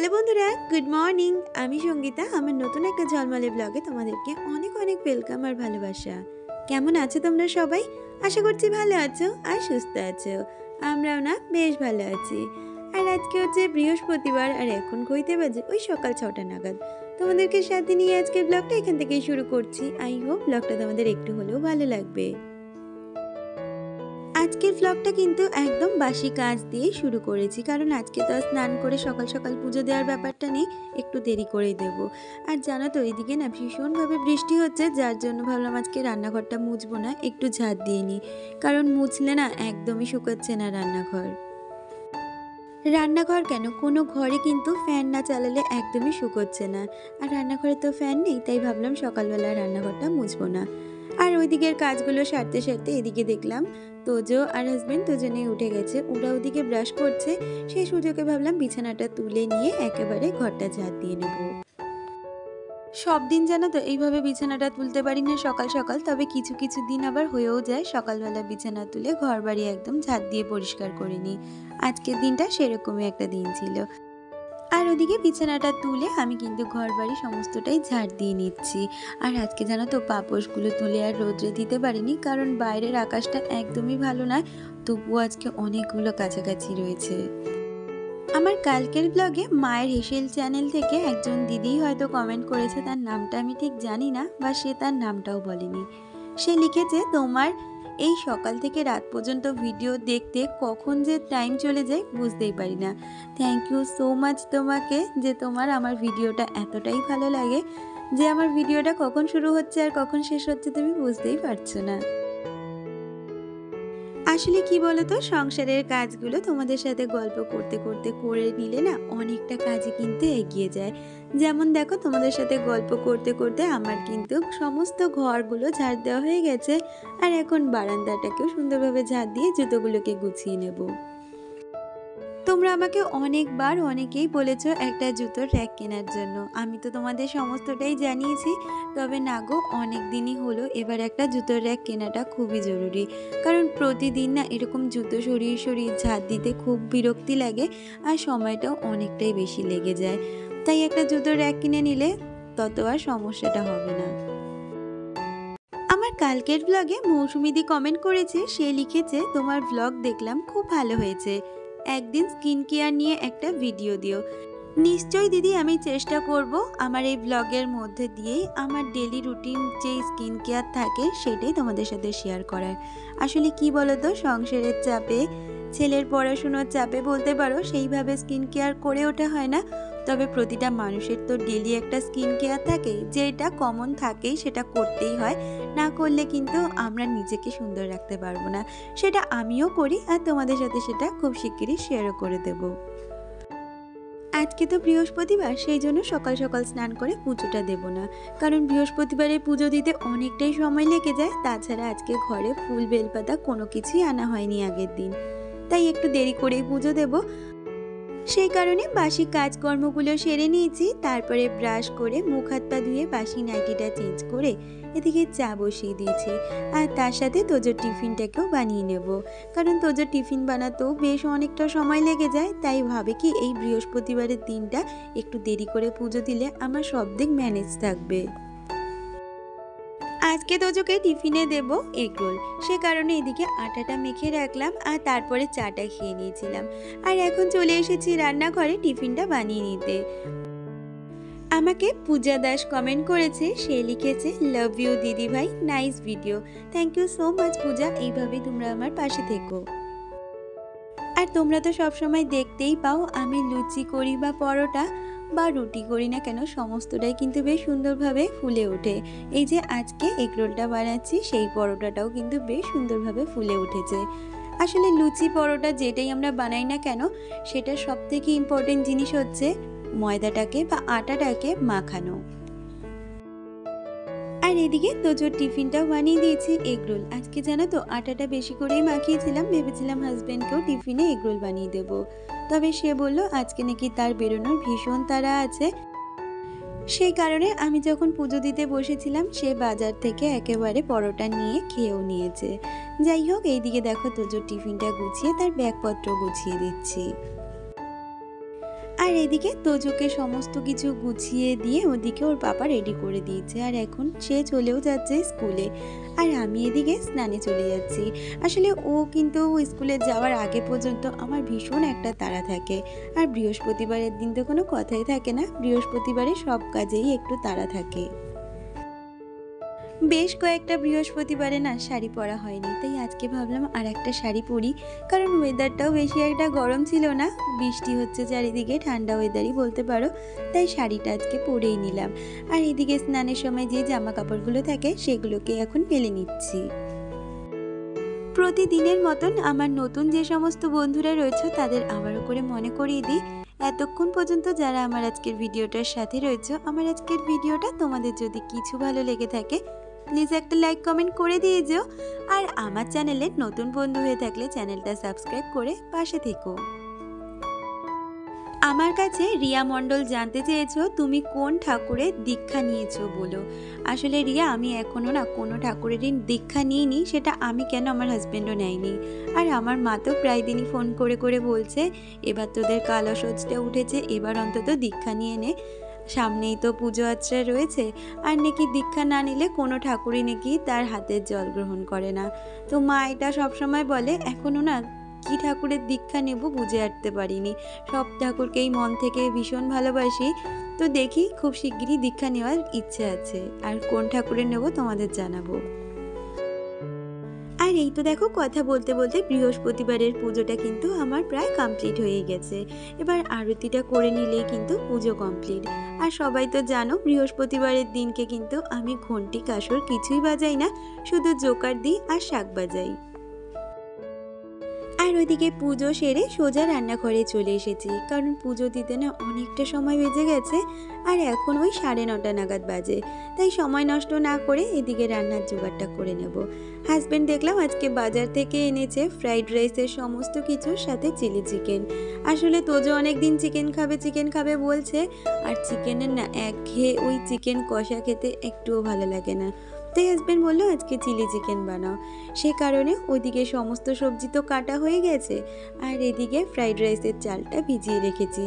Hello বন্ধুরা, good morning. আমি সঙ্গীতা। আমার নতুন একটা ঝলমলে ব্লগে তোমাদেরকে অনেক অনেক ওয়েলকাম আর ভালোবাসা। কেমন আছো তোমরা সবাই? আশা করছি ভালো আছো আর সুস্থ আছো। আমরাও না বেশ ভালো আছি। আর আজকে হচ্ছে বৃহস্পতিবার, আর এখন ঘড়িতে বাজে ওই সকাল 6টা নাগাদ। তোমাদেরকে সাথে নিয়ে আজকের ব্লগটা এখান থেকেই শুরু করছি। আই হোপ ব্লগটা তোমাদের একটু হলেও ভালো লাগবে। আজকের ব্লগটা কিন্তু একদম বাসি কাজ দিয়ে শুরু করেছি, কারণ আজকে তো স্নান করে সকাল সকাল পুজো দেওয়ার ব্যাপারটা নেই, একটু দেরি করেই দেব। আর জানো তো এইদিকে না ভীষণভাবে বৃষ্টি হচ্ছে, যার জন্য ভাবলাম আজকে রান্নাঘরটা মুছবো না, একটু ঝাঁট দিয়ে নিই, কারণ মুছলে না একদমই শুকাচ্ছে না রান্নাঘর কেন, কোনো ঘরে কিন্তু ফ্যান না চালালে একদমই শুকোচ্ছে না। আর রান্নাঘরে তো ফ্যান নেই, তাই ভাবলাম সকালবেলা রান্নাঘরটা মুছবো না। আর ওইদিকের কাজগুলো সারতে সারতে এদিকে দেখলাম তোজো আর হাজবেন্ড দুজনেই উঠে গেছে। ওরা ওদিকে ব্রাশ করছে, সেই সুযোগে ভাবলাম বিছানাটা তুলে নিয়ে একেবারে ঘরটা ঝাঁট দিয়ে নেব। সব দিন জানো তো এইভাবে বিছানাটা তুলতে পারি না সকাল সকাল, তবে কিছু কিছু দিন আবার হয়েও যায় সকালবেলা বিছানা তুলে ঘর বাড়ি একদম ঝাঁট দিয়ে পরিষ্কার করে নিই। আজকের দিনটা সেরকমই একটা দিন ছিল। আর ওদিকে বিছানাটা তুলে আমি কিন্তু ঘর বাড়ি সমস্তটাই ঝাড় দিয়ে নিচ্ছি। আর আজকে জানো তো পাপোশগুলো তুলে আর রোদ্রে দিতে পারিনি, কারণ বাইরের আকাশটা একদমই ভালো নয়। তবুও আজকে অনেকগুলো কাছাকাছি রয়েছে। আমার কালকের ব্লগে মায়ের হেসেল চ্যানেল থেকে একজন দিদি হয়তো কমেন্ট করেছে, তার নামটা আমি ঠিক জানি না, বা সে তার নামটাও বলেনি। সে লিখেছে, তোমার এই সকাল থেকে রাত পর্যন্ত ভিডিও দেখতে কখন যে টাইম চলে যায় বুঝতেই পারি না। থ্যাংক ইউ সো মাচ তোমাকে, যে তোমার আমার ভিডিওটা এতটাই ভালো লাগে যে আমার ভিডিওটা কখন শুরু হচ্ছে আর কখন শেষ হচ্ছে তুমি বুঝতেই পারছো না। আসলে কি বলতো, সংসারের কাজগুলো তোমাদের সাথে গল্প করতে করতে করে নিলে না অনেকটা কাজই কিন্তু এগিয়ে যায়। যেমন দেখো, তোমাদের সাথে গল্প করতে করতে আমার কিন্তু সমস্ত ঘরগুলো ঝাড় দেওয়া হয়ে গেছে, আর এখন বারান্দাটাকেও সুন্দরভাবে ঝাড় দিয়ে জুতোগুলোকে গুছিয়ে নেব। তোমরা আমাকে অনেকবার অনেকেই বলেছো একটা জুতোর র্যাক কেনার জন্য। আমি তো তোমাদের সমস্তটাই জানিয়েছি, তবে না গো, অনেক দিনই হলো, এবার একটা জুতোর র্যাক কেনাটা খুবই জরুরি। কারণ প্রতিদিন না এরকম জুতো সরিয়ে সরিয়ে ঝাঁট দিতে খুব বিরক্তি লাগে, আর সময়টাও অনেকটাই বেশি লেগে যায়। তাই একটা জুতোর র্যাক কিনে নিলে তত আর সমস্যাটা হবে না। আমার কালকের ব্লগে মৌসুমিদি কমেন্ট করেছে, সে লিখেছে, তোমার ব্লগ দেখলাম, খুব ভালো হয়েছে, একদিন স্কিন কেয়ার নিয়ে একটা ভিডিও দিও। নিশ্চয়ই দিদি, আমি চেষ্টা করব আমার এই ব্লগের মধ্যে দিয়েই আমার ডেলি রুটিন যে স্কিন কেয়ার থাকে সেটাই তোমাদের সাথে শেয়ার করার। আসলে কি বলতো, সংসারের চাপে, ছেলের পড়াশুনোর চাপে বলতে পারো, সেইভাবে স্কিন কেয়ার করে ওঠা হয় না। তবে প্রতিটা মানুষের তো ডেলি একটা স্কিন কেয়ার থাকে, যেটা কমন থাকেই, সেটা করতেই হয়। না করলে কিন্তু আমরা নিজেকে সুন্দর রাখতে পারবো না। সেটা আমিও করি, আর তোমাদের সাথে সেটা খুব শিগগিরই শেয়ারও করে দেবো। আজকে তো বৃহস্পতিবার, সেই জন্য সকাল সকাল স্নান করে পুজোটা দেব না, কারণ বৃহস্পতিবারে পুজো দিতে অনেকটাই সময় লেগে যায়। তাছাড়া আজকে ঘরে ফুল বেলপাতা কোনো কিছুই আনা হয়নি আগের দিন, তাই একটু দেরি করেই পুজো দেব। সেই কারণে বাসি কাজকর্মগুলো সেরে নিয়েছি। তারপরে ব্রাশ করে মুখ হাত পা ধুয়ে বাসি নাইটিটা চেঞ্জ করে এদিকে চা বসিয়ে দিয়েছি, আর তার সাথে তোজোর টিফিনটাকেও বানিয়ে নেব, কারণ তোজোর টিফিন বানাতেও বেশ অনেকটা সময় লেগে যায়। তাই ভাবে কি, এই বৃহস্পতিবারের দিনটা একটু দেরি করে পুজো দিলে আমার সব দিক ম্যানেজ থাকবে। আজকে তোজোকে টিফিনে দেব এগরোল, সে কারণে এদিকে আটাটা মেখে রাখলাম, আর তারপরে চাটা খেয়ে নিয়েছিলাম। আর এখন চলে এসেছি রান্নাঘরে টিফিনটা বানিয়ে নিতে। আমাকে পূজা দাস কমেন্ট করেছে, সে লিখেছে, লাভ ইউ দিদি ভাই, nice video. Thank you so much Puja, এইভাবেই তোমরা আমার পাশে থেকো। আর তোমরা তো সবসময় দেখতেই পাও, আমি লুচি করি বা পরোটা বা রুটি করি না কেন, সমস্তটাই কিন্তু বেশ সুন্দরভাবে ফুলে ওঠে। এই যে আজকে এগরোলটা বানাচ্ছি, সেই পরোটাটাও কিন্তু বেশ সুন্দরভাবে ফুলে উঠেছে। আসলে লুচি পরোটা যেটাই আমরা বানাই না কেন, সেটা সব থেকে ইম্পর্টেন্ট জিনিস হচ্ছে ময়দাটাকে বা আটাটাকে মাখানো। আর এদিকে তোজোর টিফিনটাও বানিয়ে দিয়েছি এগরোল। আজকে জানো তো আটাটা বেশি করেই মাখিয়েছিলাম, ভেবেছিলাম হাজবেন্ডকেও টিফিনে এগরোল বানিয়ে দেব। তবে সে বলল আজকে নাকি তার বেরোনোর ভীষণ তাড়া আছে, সেই কারণে আমি যখন পুজো দিতে বসেছিলাম, সে বাজার থেকে একেবারে পরোটা নিয়ে খেয়েও নিয়েছে। যাই হোক, এইদিকে দেখো তোজোর টিফিনটা গুছিয়ে তার ব্যাগপত্র গুছিয়ে দিচ্ছি। আর এদিকে তোজোকে সমস্ত কিছু গুছিয়ে দিয়ে ওদিকে ওর পাপা রেডি করে দিয়েছে, আর এখন সে চলেও যাচ্ছে স্কুলে। আর আমি এদিকে স্নানে চলে যাচ্ছি। আসলে ও কিন্তু স্কুলে যাওয়ার আগে পর্যন্ত আমার ভীষণ একটা তাড়া থাকে। আর বৃহস্পতিবারের দিন তো কোনো কথাই থাকে না, বৃহস্পতিবারে সব কাজেই একটু তাড়া থাকে। বেশ কয়েকটা বৃহস্পতিবারে না শাড়ি পরা হয়নি, তাই আজকে ভাবলাম আর একটা শাড়ি পরি। কারণ ওয়েদারটাও বেশি একটা গরম ছিল না, বৃষ্টি হচ্ছে চারিদিকে, ঠান্ডা ওয়েদারই বলতে পারো। তাই শাড়িটা আজকে পরেই নিলাম। আর এদিকে স্নানের সময় যে জামা কাপড়গুলো থাকে সেগুলোকে এখন মেলে নিচ্ছি। প্রতিদিনের মতন আমার নতুন যে সমস্ত বন্ধুরা রয়েছে তাদের আবারও করে মনে করিয়ে দিই, এতক্ষণ পর্যন্ত যারা আমার আজকের ভিডিওটার সাথে রয়েছে, আমার আজকের ভিডিওটা তোমাদের যদি কিছু ভালো লেগে থাকে প্লিজ একটা লাইক কমেন্ট করে দিয়ে যেও। আর আমার চ্যানেলে নতুন বন্ধু হয়ে থাকলে চ্যানেলটা সাবস্ক্রাইব করে পাশে থেকো। আমার কাছে রিয়া মণ্ডল জানতে চেয়েছো তুমি কোন ঠাকুরের দীক্ষা নিয়েছো বলো। আসলে রিয়া, আমি এখনও না কোনো ঠাকুরেরই দীক্ষা নিইনি, সেটা আমি কেন আমার হাজব্যান্ডও নেয়নি। আর আমার মা তো প্রায় দিনই ফোন করে করে বলছে এবার তোদের কালসজ্জটা উঠেছে, এবার অন্তত দীক্ষা নিয়ে নে, সামনেই তো পুজো আচ্ছা রয়েছে। আর নাকি দীক্ষা না নিলে কোনো ঠাকুরই নাকি তার হাতের জল গ্রহণ করে না। তো মা এটা সবসময় বলে, এখনও না কি ঠাকুরের দীক্ষা নেব বুঝে উঠতে পারিনি। সব ঠাকুরকেই মন থেকে ভীষণ ভালোবাসি, তো দেখি খুব শিগগিরই দীক্ষা নেওয়ার ইচ্ছে আছে। আর কোন ঠাকুরের নেব তোমাদের জানাবো। আর এই তো দেখো, কথা বলতে বলতে বৃহস্পতিবারের পুজোটা কিন্তু আমার প্রায় কমপ্লিট হয়ে গেছে। এবার আরতিটা করে নিলেই কিন্তু পুজো কমপ্লিট। আর সবাই তো জানো বৃহস্পতিবারের দিনকে কিন্তু আমি ঘন্টি কাসর কিছুই বাজাই না, শুধু জোকার দিই আর শাক বাজাই। আর ওইদিকে পুজো সেরে সোজা রান্নাঘরে চলে এসেছি, কারণ পুজো দিতে না অনেকটা সময় বেজে গেছে। আর এখন ওই 9:30 নাগাদ বাজে, তাই সময় নষ্ট না করে এদিকে রান্নার জোগাড়টা করে নেব। হাজব্যান্ড দেখলাম আজকে বাজার থেকে এনেছে ফ্রাইড রাইসের সমস্ত কিছুর সাথে চিলি চিকেন। আসলে তোজো অনেক দিন চিকেন খাবে বলছে, আর চিকেনের না একঘেয়ে ওই চিকেন কষা খেতে একটুও ভালো লাগে না। তাই হাজব্যান্ড বললো আজকে চিলি চিকেন বানাও। সে কারণে ওইদিকে সমস্ত সবজি তো কাটা হয়ে গেছে, আর এদিকে ফ্রাইড রাইসের চালটা ভিজিয়ে রেখেছি।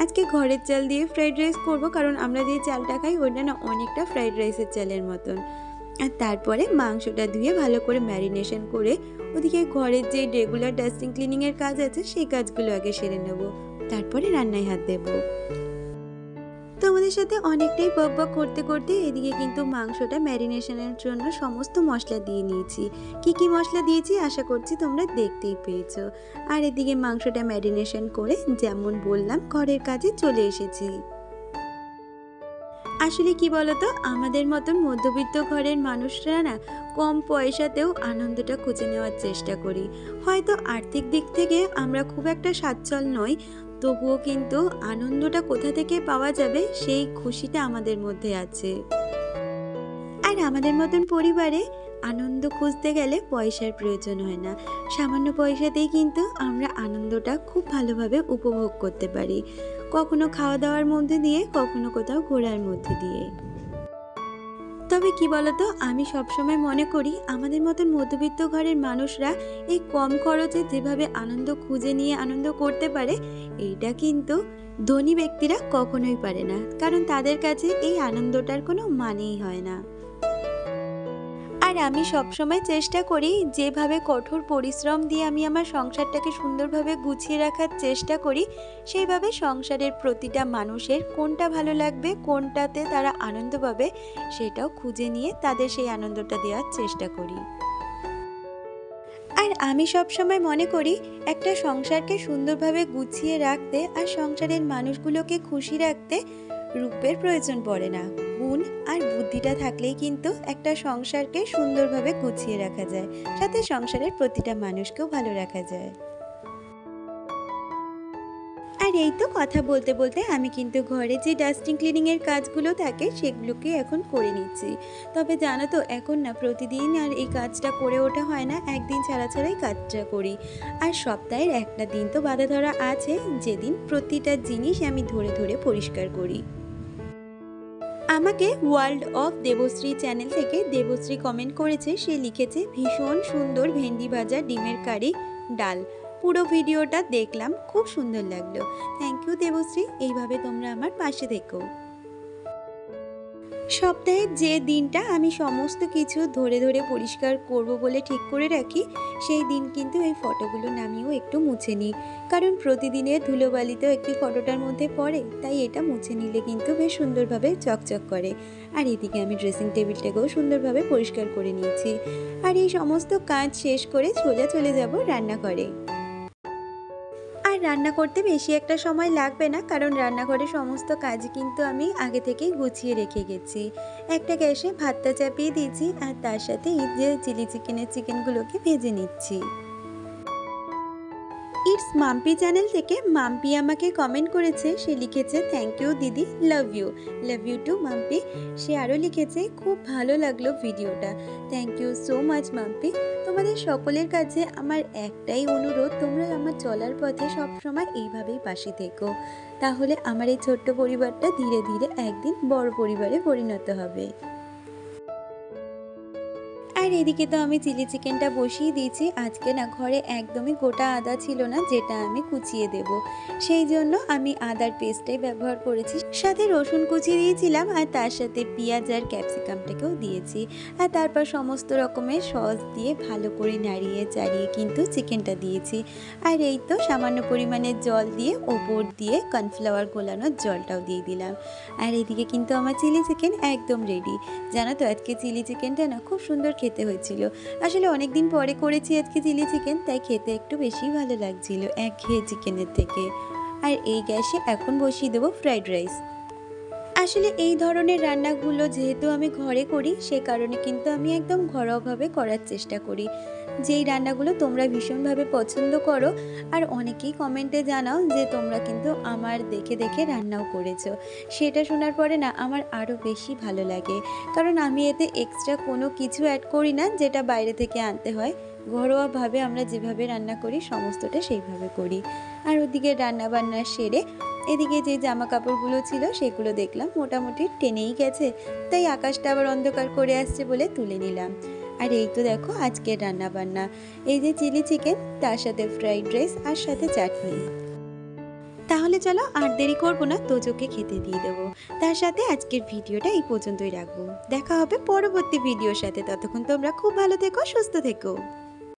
আজকে ঘরের চাল দিয়ে ফ্রাইড রাইস করবো, কারণ আমরা যে চালটা খাই ওইটা না অনেকটা ফ্রাইড রাইসের চালের মতন। আর তারপরে মাংসটা ধুয়ে ভালো করে ম্যারিনেশন করে ওদিকে ঘরের যে রেগুলার ডাস্টিং ক্লিনিংয়ের কাজ আছে সেই কাজগুলো আগে সেরে নেব, তারপরে রান্নায় হাত দেবো। তোমাদের সাথে অনেকটাই বকবক করতে করতে এদিকে কিন্তু মাংসটা ম্যারিনেশনের জন্য সমস্ত মশলা দিয়ে নিয়েছি। কি কি মশলা দিয়েছি আশা করছি তোমরা দেখতেই পেয়েছো। আর এদিকে মাংসটা ম্যারিনেশন করে যেমন বললাম ঘরের কাজে চলে এসেছি। আসলে কি বলতো, আমাদের মতন মধ্যবিত্ত ঘরের মানুষরা না কম পয়সাতেও আনন্দটা খুঁজে নেওয়ার চেষ্টা করি। হয়তো আর্থিক দিক থেকে আমরা খুব একটা সচ্ছল নই, তবুও কিন্তু আনন্দটা কোথা থেকে পাওয়া যাবে সেই খুশিটা আমাদের মধ্যে আছে। আর আমাদের মতন পরিবারে আনন্দ খুঁজতে গেলে পয়সার প্রয়োজন হয় না, সামান্য পয়সাতেই কিন্তু আমরা আনন্দটা খুব ভালোভাবে উপভোগ করতে পারি, কখনো খাওয়া দাওয়ার মধ্যে দিয়ে, কখনো কোথাও ঘোরার মধ্যে দিয়ে। তবে কি বলতো, আমি সবসময় মনে করি আমাদের মতন মধ্যবিত্ত ঘরের মানুষরা এই কম খরচে যেভাবে আনন্দ খুঁজে নিয়ে আনন্দ করতে পারে, এইটা কিন্তু ধনী ব্যক্তিরা কখনোই পারে না, কারণ তাদের কাছে এই আনন্দটার কোনো মানেই হয় না। আর আমি সবসময় চেষ্টা করি যেভাবে কঠোর পরিশ্রম দিয়ে আমি আমার সংসারটাকে সুন্দরভাবে গুছিয়ে রাখার চেষ্টা করি, সেইভাবে সংসারের প্রতিটা মানুষের কোনটা ভালো লাগবে, কোনটাতে তারা আনন্দ পাবে, সেটাও খুঁজে নিয়ে তাদের সেই আনন্দটা দেওয়ার চেষ্টা করি। আর আমি সবসময় মনে করি একটা সংসারকে সুন্দরভাবে গুছিয়ে রাখতে আর সংসারের মানুষগুলোকে খুশি রাখতে রূপের প্রয়োজন পড়ে না, গুণ আর বুদ্ধিটা থাকলেই কিন্তু একটা সংসারকে সুন্দরভাবে গুছিয়ে রাখা যায়, সাথে সংসারের প্রতিটা মানুষকেও ভালো রাখা যায়। আর এই তো কথা বলতে বলতে আমি কিন্তু ঘরে যে ডাস্টিং ক্লিনিংয়ের কাজগুলো থাকে সেগুলোকে এখন করে নিচ্ছি। তবে জানো তো, এখন না প্রতিদিন আর এই কাজটা করে ওঠা হয় না, একদিন ছাড়া ছাড়াই কাজটা করি। আর সপ্তাহের একটা দিন তো বাঁধা ধরা আছে, যেদিন প্রতিটা জিনিস আমি ধরে ধরে পরিষ্কার করি। আমাকে ওয়ার্ল্ড অফ দেবশ্রী চ্যানেল থেকে দেবশ্রী কমেন্ট করেছে, সে লিখেছে ভীষণ সুন্দর ভেন্ডি ভাজা, ডিমের কারি, ডাল, পুরো ভিডিওটা দেখলাম, খুব সুন্দর লাগলো। থ্যাংক ইউ দেবশ্রী, এইভাবে তোমরা আমার পাশে থেকো। সপ্তাহের যে দিনটা আমি সমস্ত কিছু ধরে ধরে পরিষ্কার করব বলে ঠিক করে রাখি, সেই দিন কিন্তু এই ফটোগুলো নামিয়েও একটু মুছে নিই, কারণ প্রতিদিনের ধুলোবালিতেও একটি ফটোটার মধ্যে পড়ে, তাই এটা মুছে নিলে কিন্তু বেশ সুন্দরভাবে চকচক করে। আর এদিকে আমি ড্রেসিং টেবিলটাকেও সুন্দরভাবে পরিষ্কার করে নিয়েছি। আর এই সমস্ত কাজ শেষ করে সোজা চলে যাব রান্নাঘরে। আর রান্না করতে বেশি একটা সময় লাগবে না, কারণ রান্নাঘরের সমস্ত কাজ কিন্তু আমি আগে থেকেই গুছিয়ে রেখে গেছি। একটা গ্যাসে ভাতটা চাপিয়ে দিয়েছি, আর তার সাথে এই যে চিকেনগুলোকে ভেজে নিচ্ছি। ইটস মাম্পি চ্যানেল থেকে মাম্পি আমাকে কমেন্ট করেছে, সে লিখেছে থ্যাংক ইউ দিদি, লাভ ইউ টু মাম্পি। সে আরও লিখেছে খুব ভালো লাগলো ভিডিওটা। Thank you so much Mampi. তোমাদের সকলের কাছে আমার একটাই অনুরোধ, তোমরা আমার চলার পথে সবসময় এইভাবেই পাশে থেকো, তাহলে আমার এই ছোট্ট পরিবারটা ধীরে ধীরে একদিন বড় পরিবারে পরিণত হবে। আর এদিকে তো আমি চিলি চিকেনটা বসিয়ে দিয়েছি। আজকে না ঘরে একদমই গোটা আদা ছিল না, যেটা আমি কুচিয়ে দেব, সেই জন্য আমি আদার পেস্টটাই ব্যবহার করেছি। সাথে রসুন কুচি দিয়েছিলাম, আর তার সাথে পেঁয়াজ আর ক্যাপসিকামটাকেও দিয়েছি। আর তারপর সমস্ত রকমের সস দিয়ে ভালো করে নাড়িয়ে চাড়িয়ে কিন্তু চিকেনটা দিয়েছি। আর এই তো সামান্য পরিমাণে জল দিয়ে ওপর দিয়ে কর্নফ্লাওয়ার গোলানোর জলটাও দিয়ে দিলাম। আর এদিকে কিন্তু আমার চিলি চিকেন একদম রেডি। জানো তো আজকে চিলি চিকেনটা না খুব সুন্দর খেতে হয়েছিল। আসলে অনেক দিন পরে করেছি আজকে চিলি চিকেন, তাই খেতে একটু বেশি ভালো লাগছিল একঘেয়ে চিকেনের থেকে। আর এই গ্যাসে এখন বসিয়ে দেবো ফ্রাইড রাইস। আসলে এই ধরনের রান্নাগুলো যেহেতু আমি ঘরে করি, সে কারণে কিন্তু আমি একদম ঘরোয়াভাবে করার চেষ্টা করি। যেই রান্নাগুলো তোমরা ভীষণভাবে পছন্দ করো, আর অনেকেই কমেন্টে জানাও যে তোমরা কিন্তু আমার দেখে দেখে রান্নাও করেছো, সেটা শোনার পরে না আমার আরও বেশি ভালো লাগে, কারণ আমি এতে এক্সট্রা কোনো কিছু অ্যাড করি না যেটা বাইরে থেকে আনতে হয়। ঘরোয়াভাবে আমরা যেভাবে রান্না করি সমস্তটা সেইভাবে করি। আর ওদিকে রান্না বান্না সেরে এদিকে যে জামা কাপড়গুলো ছিল সেগুলো দেখলাম মোটামুটি টেনেই গেছে, তাই আকাশটা আবার অন্ধকার করে আসছে বলে তুলে নিলাম। আর এই তো দেখো আজকের রান্না বান্না, এই যে চিলি চিকেন, তার সাথে ফ্রাইড রাইস, আর সাথে চাটনি। তাহলে চলো আর দেরি করবো না, তোজোকে খেতে দিয়ে দেবো। তার সাথে আজকের ভিডিওটা এই পর্যন্তই রাখবো। দেখা হবে পরবর্তী ভিডিওর সাথে, ততক্ষণ তোমরা খুব ভালো থেকো, সুস্থ থেকো।